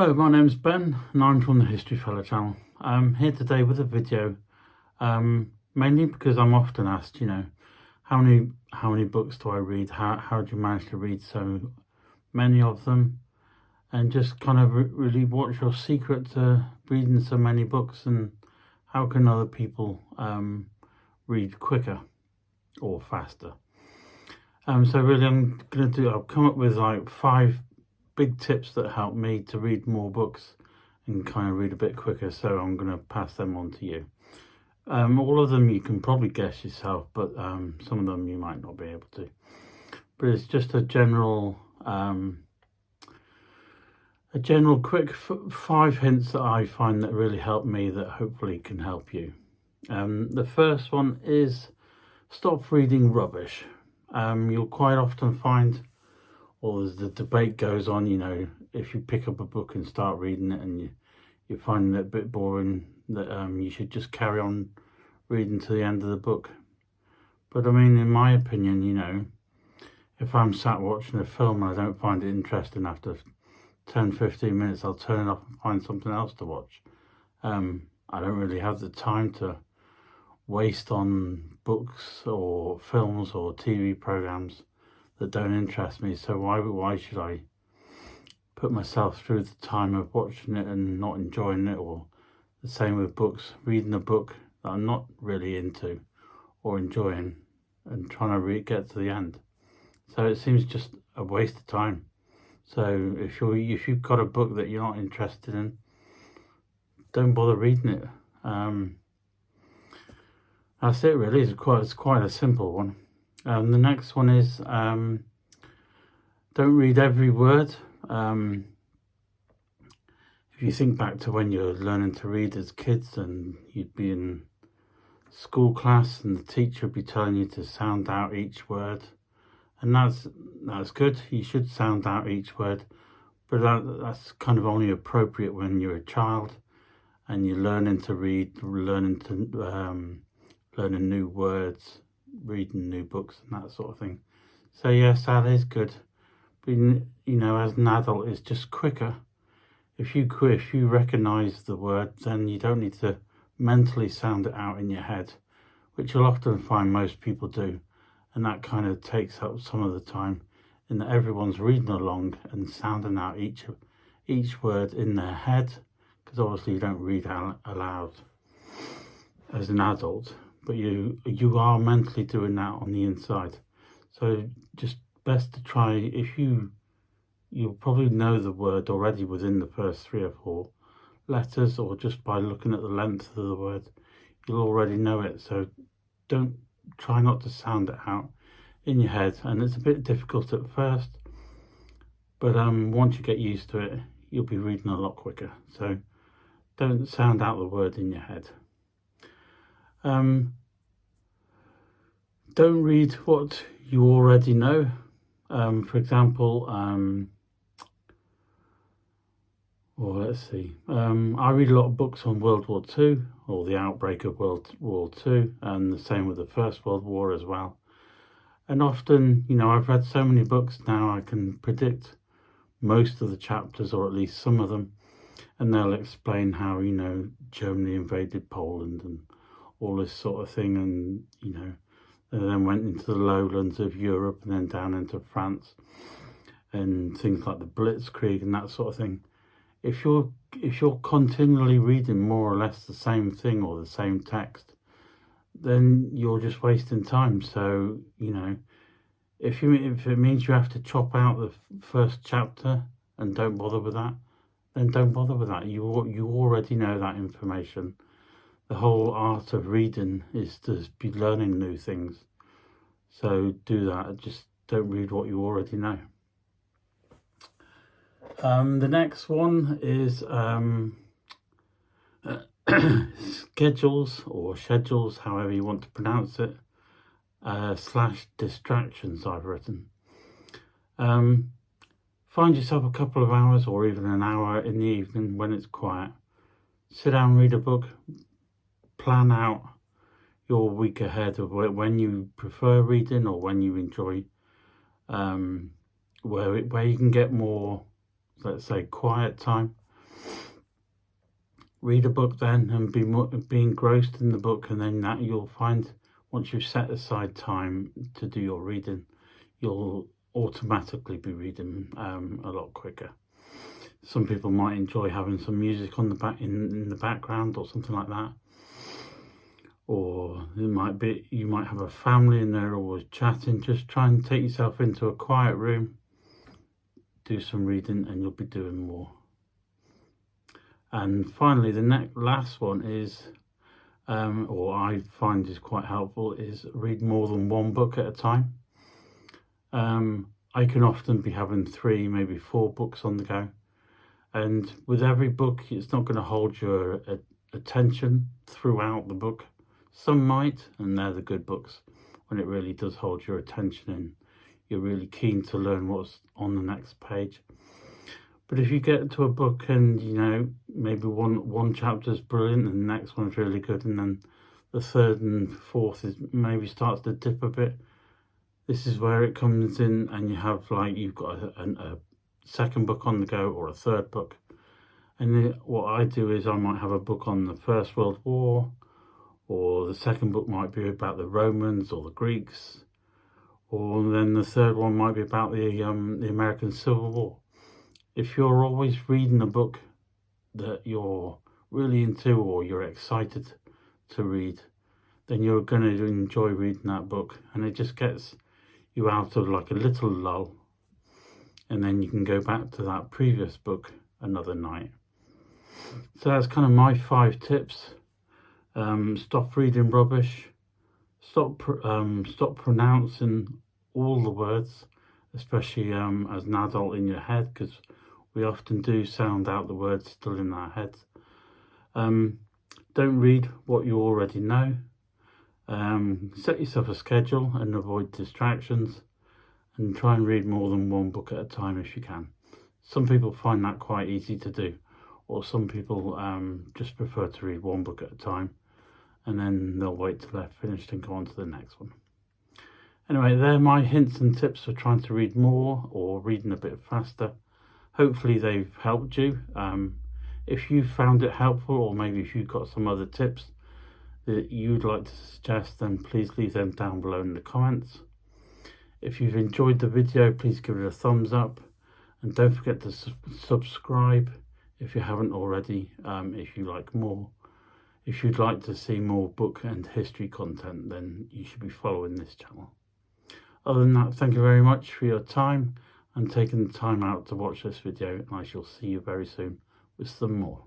Hello, my name's Ben and I'm from the History Fella channel. I'm here today with a video, mainly because I'm often asked, how many books do I read? How do you manage to read so many of them? And just kind of really what's your secret to reading so many books, and how can other people read quicker or faster? So really I've come up with like 5 big tips that help me to read more books and kind of read a bit quicker, so I'm going to pass them on to you. All of them you can probably guess yourself, but some of them you might not be able to. But it's just a general quick 5 hints that I find that really help me, that hopefully can help you. The first one is stop reading rubbish. You'll quite often find, or as the debate goes on, if you pick up a book and start reading it and you're finding it a bit boring, that you should just carry on reading to the end of the book. But I mean, in my opinion, if I'm sat watching a film and I don't find it interesting after 10-15 minutes, I'll turn it off and find something else to watch. I don't really have the time to waste on books or films or TV programs that don't interest me, so why should I put myself through the time of watching it and not enjoying it? Or the same with books, reading a book that I'm not really into or enjoying and trying to get to the end. So it seems just a waste of time. So if you've got a book that you're not interested in, don't bother reading it. That's it really. It's quite a simple one. The next one is don't read every word. If you think back to when you're learning to read as kids and you'd be in school class and the teacher would be telling you to sound out each word, and that's good. You should sound out each word, but that's kind of only appropriate when you're a child and you're learning to read, learning new words, reading new books and that sort of thing. So yes, that is good, but as an adult, it's just quicker. If you recognize the word, then you don't need to mentally sound it out in your head, which you'll often find most people do, and that kind of takes up some of the time, in that everyone's reading along and sounding out each word in their head, because obviously you don't read aloud as an adult, but you are mentally doing that on the inside. So just best to try, if you'll probably know the word already within the first 3 or 4 letters, or just by looking at the length of the word, you'll already know it. So try not to sound it out in your head, and it's a bit difficult at first, but once you get used to it, you'll be reading a lot quicker. So don't sound out the word in your head. Don't read what you already know. For example, let's see. I read a lot of books on World War II, or the outbreak of World War II, and the same with the First World War as well. And often, I've read so many books now, I can predict most of the chapters, or at least some of them, and they'll explain how, Germany invaded Poland and all this sort of thing, and, they then went into the lowlands of Europe and then down into France, and things like the Blitzkrieg and that sort of thing. If you're continually reading more or less the same thing or the same text, then you're just wasting time. So, if it means you have to chop out the first chapter and don't bother with that, then don't bother with that. You already know that information. The whole art of reading is to be learning new things. So do that. Just don't read what you already know. The next one is schedules, however you want to pronounce it, / distractions I've written. Find yourself a couple of hours or even an hour in the evening when it's quiet. Sit down, read a book, plan out your week ahead of when you prefer reading or when you enjoy, where you can get more, let's say, quiet time. read a book then and be engrossed in the book, and then that you'll find once you've set aside time to do your reading, you'll automatically be reading a lot quicker. Some people might enjoy having some music on the back in the background or something like that. Or you might have a family and they're always chatting. Just try and take yourself into a quiet room, do some reading, and you'll be doing more. And finally, the last one is, or I find is quite helpful, is read more than one book at a time. I can often be having 3, maybe 4 books on the go. And with every book, it's not going to hold your attention throughout the book. Some might, and they're the good books, when it really does hold your attention and you're really keen to learn what's on the next page. But if you get to a book and, you know, maybe one chapter's brilliant and the next one's really good, and then the third and fourth is maybe starts to dip a bit, this is where it comes in, and you have you've got a second book on the go or a third book. And then what I do is I might have a book on the First World War, or the second book might be about the Romans or the Greeks, or then the third one might be about the American Civil War. If you're always reading a book that you're really into or you're excited to read, then you're going to enjoy reading that book, and it just gets you out of a little lull, and then you can go back to that previous book another night. So that's kind of my 5 tips. Stop reading rubbish. Stop pronouncing all the words, especially as an adult in your head, because we often do sound out the words still in our heads. Don't read what you already know. Set yourself a schedule and avoid distractions, and try and read more than one book at a time if you can. Some people find that quite easy to do, or some people just prefer to read one book at a time, and then they'll wait till they're finished and go on to the next one. Anyway, they're my hints and tips for trying to read more or reading a bit faster. Hopefully they've helped you. If you found it helpful, or maybe if you've got some other tips that you'd like to suggest, then please leave them down below in the comments. If you've enjoyed the video, please give it a thumbs up, and don't forget to subscribe if you haven't already. If you like more, if you'd like to see more book and history content, then you should be following this channel. Other than that, thank you very much for your time and taking the time out to watch this video, and I shall see you very soon with some more.